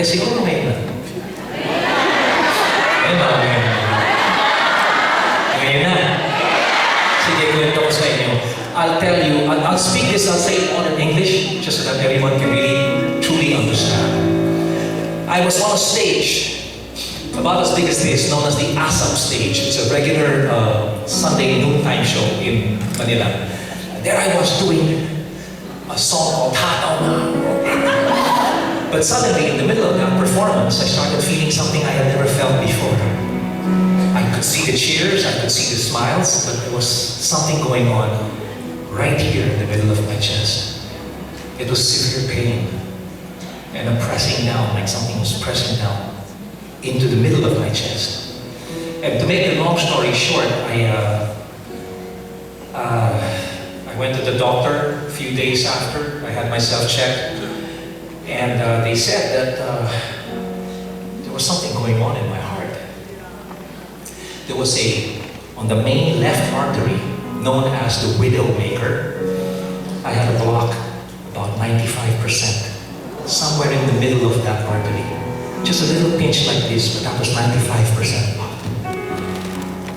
siguro ngayon na. Ngayon na, ngayon na. Ngayon na. Sige, kwento ko sa inyo. I'll tell you, I'll speak this, I'll say it all in English, just so that everyone can really, truly understand. I was on a stage, about as big as this, known as the ASAP stage. It's a regular Sunday noontime show in Manila. There I was doing a song called Tataw Na. But suddenly, in the middle of that performance, I started feeling something I had never felt before. I could see the cheers, I could see the smiles, but there was something going on right here in the middle of my chest. It was severe pain. And I'm pressing down, like something was pressing down into the middle of my chest. And to make a long story short, I went to the doctor a few days after. I had myself checked. And they said that there was something going on in my heart. There was on the main left artery, known as the widowmaker, I had a block about 95%. Somewhere in the middle of that artery. Just a little pinch like this, but that was 95% blocked.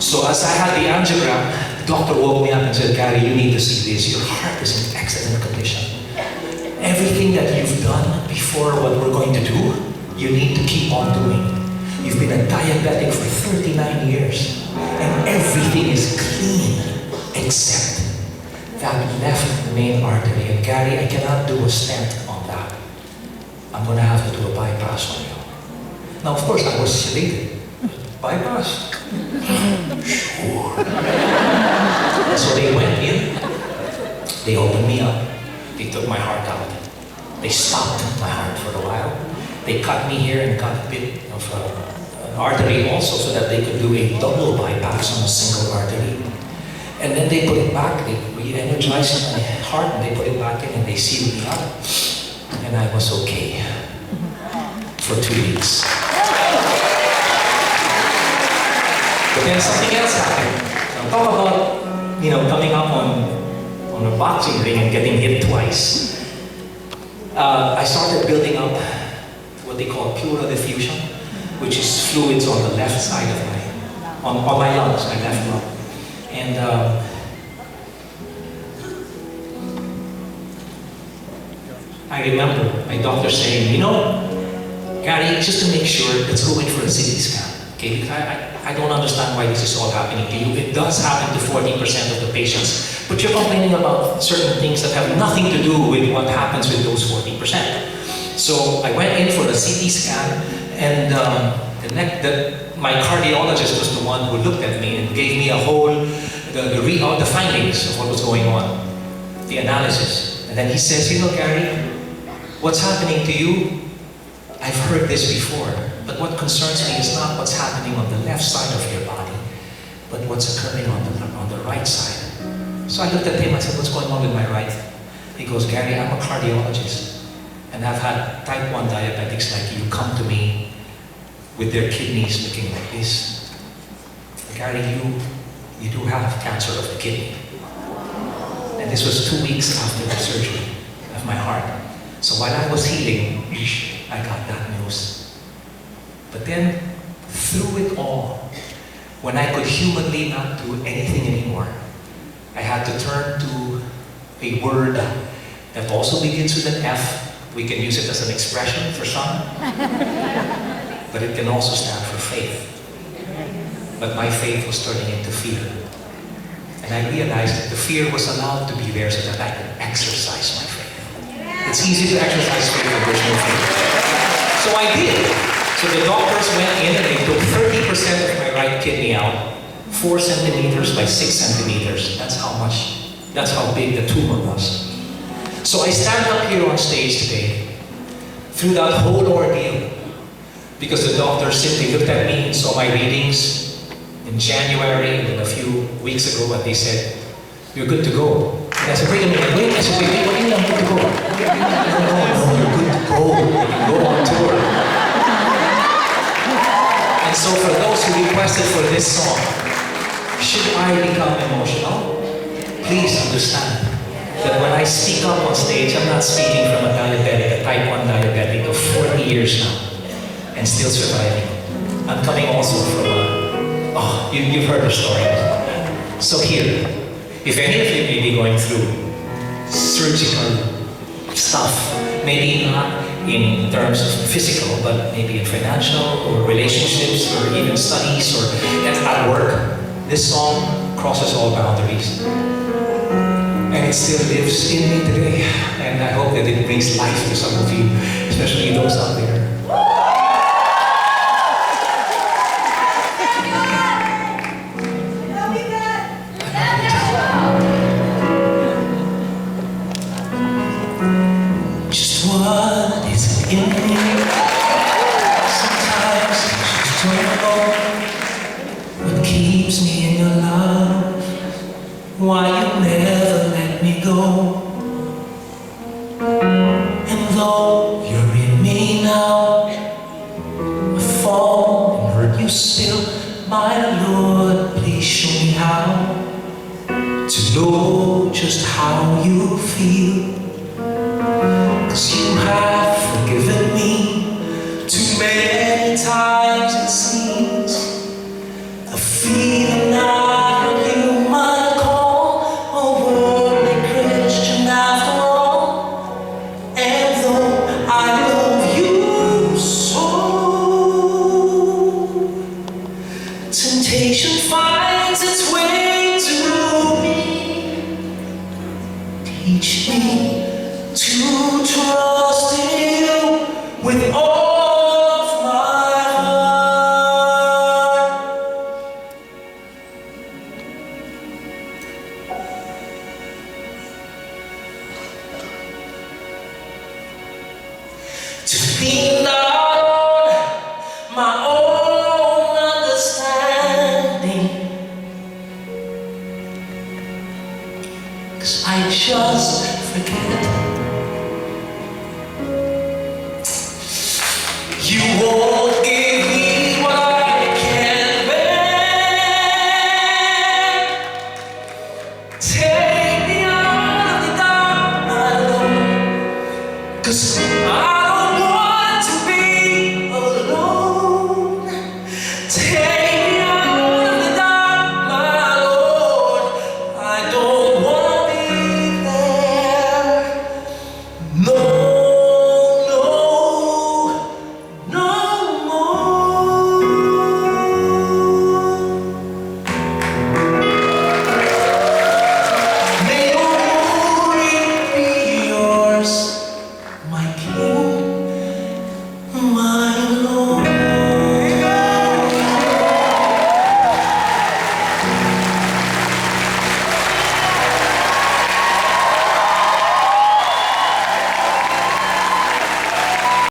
So as I had the angiogram, the doctor woke me up and said, Gary, you need to see this. Your heart is in excellent condition. Everything that you've done before what we're going to do, you need to keep on doing. You've been a diabetic for 39 years, and everything is clean except that left main artery. And Gary, I cannot do a stent on that. I'm going to have to do a bypass on you. Now, of course, I was elated. Bypass? Sure. So they went in, they opened me up, they took my heart out. They stopped my heart for a while. They cut me here and cut a bit of an artery also so that they could do a double bypass on a single artery. And then they put it back, they re-energized my heart and they put it back in and they sealed me up. And I was okay for 2 weeks. But then something else happened. Now talk about, coming up on a boxing ring and getting hit twice. I started building up what they call pleural effusion, which is fluids on the left side of on my lungs, my left lung. And I remember my doctor saying, Gary, just to make sure, let's go in for a CT scan. Okay, because I don't understand why this is all happening to you. It does happen to 40% of the patients, but you're complaining about certain things that have nothing to do with what happens with those 40%. So I went in for the CT scan, and my cardiologist was the one who looked at me and gave me the findings of what was going on, the analysis. And then he says, Gary, what's happening to you? I've heard this before, but what concerns me is not what's happening on the left side of your body, but what's occurring on the right side. So I looked at him, I said, what's going on with my right? He goes, Gary, I'm a cardiologist, and I've had type 1 diabetics like you come to me with their kidneys looking like this. Gary, you do have cancer of the kidney. And this was 2 weeks after the surgery of my heart. So while I was healing, I got that news. But then, through it all, when I could humanly not do anything anymore, I had to turn to a word that also begins with an F. We can use it as an expression for some, but it can also stand for faith. But my faith was turning into fear. And I realized that the fear was allowed to be there so that I could exercise my faith. It's easy to exercise faith when there's no faith. So I did. So the doctors went in and they took 30% of my right kidney out, 4 centimeters by 6 centimeters. That's how big the tumor was. So I stand up here on stage today through that whole ordeal because the doctor simply looked at me and saw my readings in January and then a few weeks ago, and they said, you're good to go. And I said, wait a minute, I said, wait, what do you mean I'm good to go? No, you're good to go. You can go on tour. And so for those who requested for this song, should I become emotional? Please understand that when I speak up on stage, I'm not speaking from a diabetic, a type 1 diabetic of 40 years now. and still surviving. I'm coming also from you've heard the story. So here, if any of you may be going through surgical stuff, maybe not in terms of physical, but maybe in financial or relationships or even studies or at work, this song crosses all boundaries. And it still lives in me today. And I hope that it brings life to some of you, especially those out there. Just what is it in me? Sometimes I just don't know what keeps me in your love, why you never let me go. And though you're in me now, I fall and hurt you still. My Lord, please show me how to know just how you feel. 'Cause you have forgiven me too many times it seems. A feeling that you might call a worldly Christian after all. And though I love you so, temptation finds its way to me. Teach me to trust in you with all of my heart. To lean not on my own understanding, 'cause I just forget